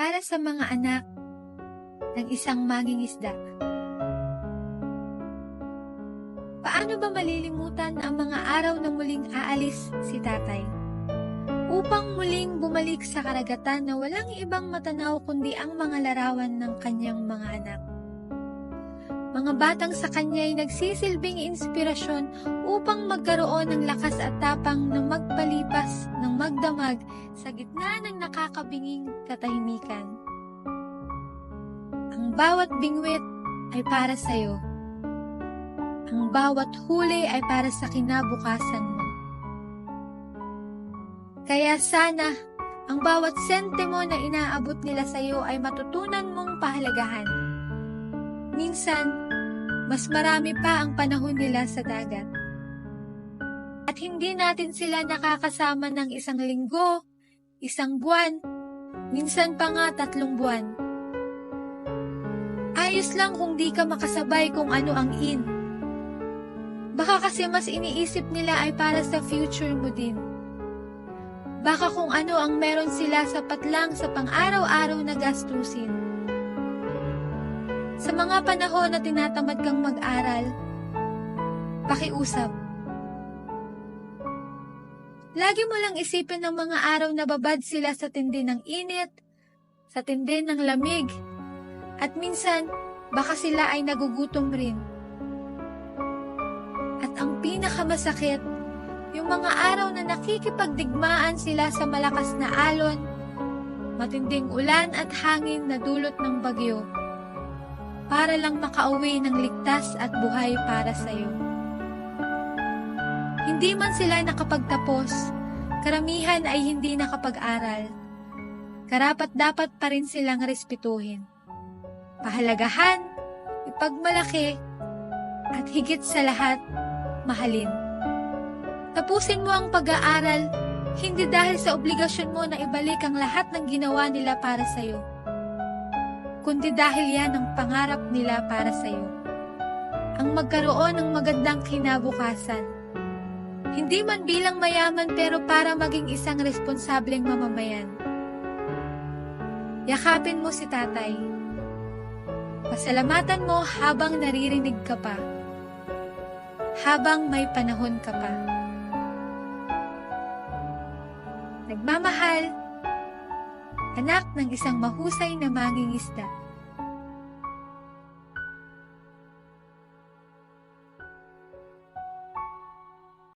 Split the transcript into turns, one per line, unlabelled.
para sa mga anak ng isang mangingisda. Paano ba malilimutan ang mga araw na muling aalis si tatay? Upang muling bumalik sa karagatan na walang ibang matanaw kundi ang mga larawan ng kanyang mga anak. Mga batang sa kanya'y nagsisilbing inspirasyon upang magkaroon ng lakas at tapang na magpalipas ng magdamag sa gitna ng nakakabinging katahimikan. Ang bawat bingwit ay para sa iyo. Ang bawat huli ay para sa kinabukasan mo. Kaya sana, ang bawat sentimo na inaabot nila sa iyo ay matutunan mong pahalagahan. Minsan, mas marami pa ang panahon nila sa dagat. At hindi natin sila nakakasama ng 1 linggo, 1 buwan, minsan pa nga 3 buwan. Ayos lang kung di ka makasabay kung ano ang in. Baka kasi mas iniisip nila ay para sa future mo din. Baka kung ano ang meron sila sapat lang sa pang-araw-araw na gastusin. Sa mga panahon na tinatamad kang mag-aral, pakiusap. Lagi mo lang isipin ng mga araw na babad sila sa tindi ng init, sa tindi ng lamig, at minsan, baka sila ay nagugutom rin. At ang pinakamasakit, yung mga araw na nakikipagdigmaan sila sa malakas na alon, matinding ulan at hangin na dulot ng bagyo, para lang makauwi ng ligtas at buhay para sa iyo. Hindi man sila nakapagtapos, karamihan ay hindi nakapag-aral. Karapat-dapat pa rin silang respetuhin. Pahalagahan, ipagmalaki, at higit sa lahat, mahalin. Tapusin mo ang pag-aaral, hindi dahil sa obligasyon mo na ibalik ang lahat ng ginawa nila para sa iyo, kundi dahil yan ang pangarap nila para sa iyo. Ang magkaroon ng magandang kinabukasan. Hindi man bilang mayaman pero para maging isang responsableng mamamayan. Yakapin mo si tatay. Pasalamatan mo habang naririnig ka pa. Habang may panahon ka pa. Nagmamahal, anak ng isang mahusay na mangingisda.